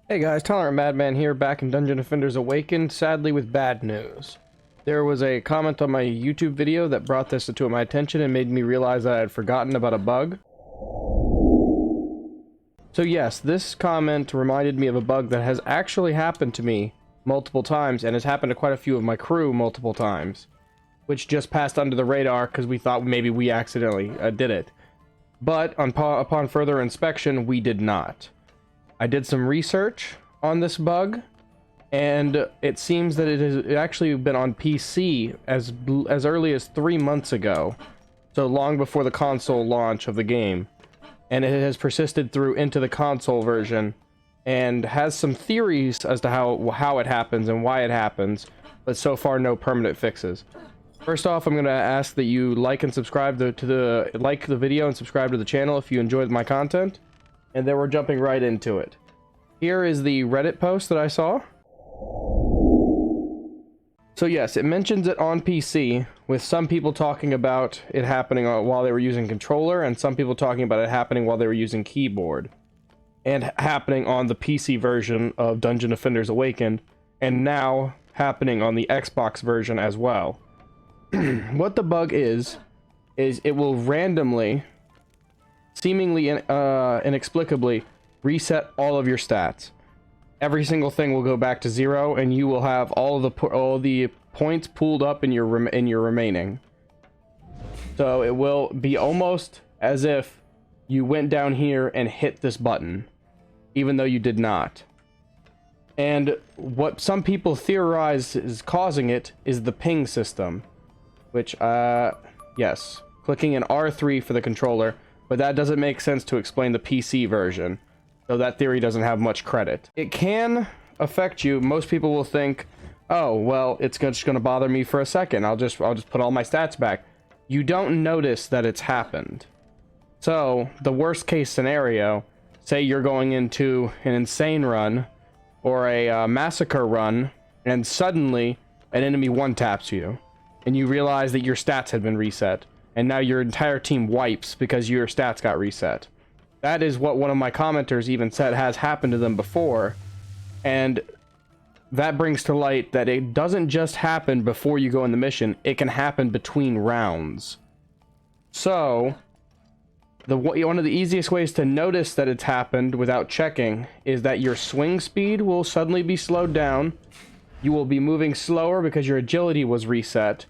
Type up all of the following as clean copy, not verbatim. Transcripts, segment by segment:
Hey guys, Tolerant Madman here, back in Dungeon Defenders Awakened, sadly with bad news. There was a comment on my YouTube video that brought this to my attention and made me realize that I had forgotten about a bug. So yes, this comment reminded me of a bug that has actually happened to me multiple times, and has happened to quite a few of my crew multiple times, which just passed under the radar because we thought maybe we accidentally did it. But upon further inspection, we did not. I did some research on this bug, and it seems that it has actually been on PC as early as 3 months ago, so long before the console launch of the game, and it has persisted through into the console version, and has some theories as to how it happens and why it happens, but so far no permanent fixes. First off, I'm going to ask that you like and subscribe like the video and subscribe to the channel if you enjoyed my content. And then we're jumping right into it. Here is the Reddit post that I saw. So yes, it mentions it on PC, with some people talking about it happening while they were using controller, and some people talking about it happening while they were using keyboard. And happening on the PC version of Dungeon Defenders Awakened, and now happening on the Xbox version as well. What the bug is it will randomly, seemingly inexplicably, reset all of your stats. Every single thing will go back to 0, and you will have all the points pooled up in your remaining. So it will be almost as if you went down here and hit this button, even though you did not. And what some people theorize is causing it is the ping system, which yes, clicking an R3 for the controller. But that doesn't make sense to explain the PC version, so that theory doesn't have much credit. It can affect you. Most people will think, oh, well, it's just going to bother me for a second. I'll just put all my stats back. You don't notice that it's happened. So, the worst case scenario, say you're going into an insane run, or a massacre run, and suddenly an enemy one-taps you, and you realize that your stats had been reset. And now your entire team wipes because your stats got reset. That is what one of my commenters even said has happened to them before. And that brings to light that it doesn't just happen before you go in the mission, it can happen between rounds. So, one of the easiest ways to notice that it's happened without checking is that your swing speed will suddenly be slowed down. You will be moving slower because your agility was reset.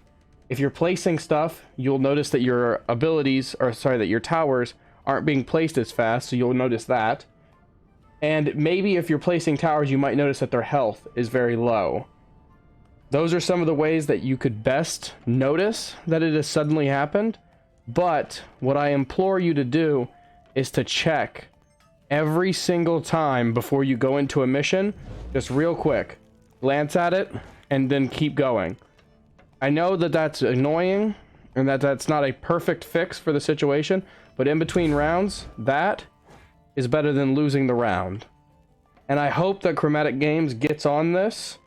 If you're placing stuff, you'll notice that your that your towers aren't being placed as fast, so you'll notice that. And maybe if you're placing towers, you might notice that their health is very low. Those are some of the ways that you could best notice that it has suddenly happened. But what I implore you to do is to check every single time before you go into a mission, just real quick. Glance at it, and then keep going. I know that that's annoying, and that that's not a perfect fix for the situation, but in between rounds, that is better than losing the round. And I hope that Chromatic Games gets on this,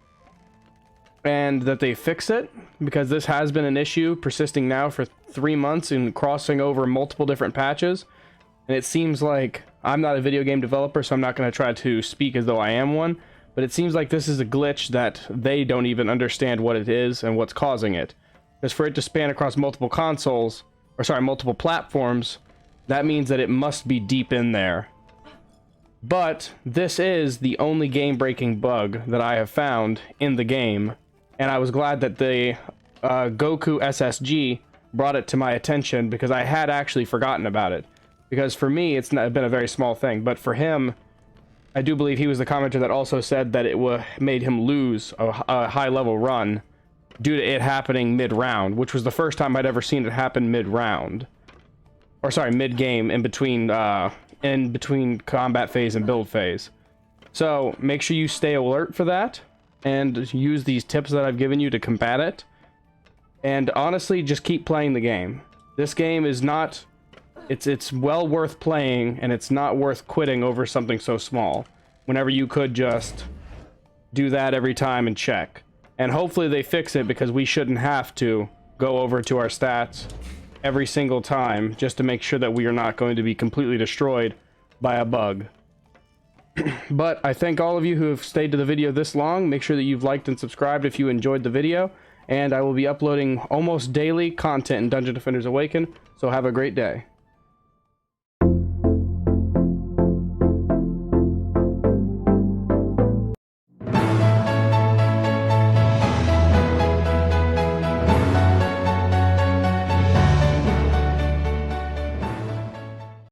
and that they fix it, because this has been an issue persisting now for 3 months and crossing over multiple different patches. And it seems like, I'm not a video game developer, so I'm not going to try to speak as though I am one, but it seems like this is a glitch that they don't even understand what it is and what's causing it. Because for it to span across multiple consoles, multiple platforms, that means that it must be deep in there. But this is the only game-breaking bug that I have found in the game, and I was glad that the Goku SSG brought it to my attention, because I had actually forgotten about it. Because for me, it's been a very small thing, but for him, I do believe he was the commenter that also said that it made him lose a high-level run due to it happening mid-round, which was the first time I'd ever seen it happen mid-round. Or sorry, mid-game, in between combat phase and build phase. So, make sure you stay alert for that, and use these tips that I've given you to combat it. And honestly, just keep playing the game. This game is not... It's well worth playing, and it's not worth quitting over something so small, whenever you could just do that every time and check. And hopefully they fix it, because we shouldn't have to go over to our stats every single time just to make sure that we are not going to be completely destroyed by a bug. But I thank all of you who have stayed to the video this long. Make sure that you've liked and subscribed if you enjoyed the video. And I will be uploading almost daily content in Dungeon Defenders Awaken. So have a great day.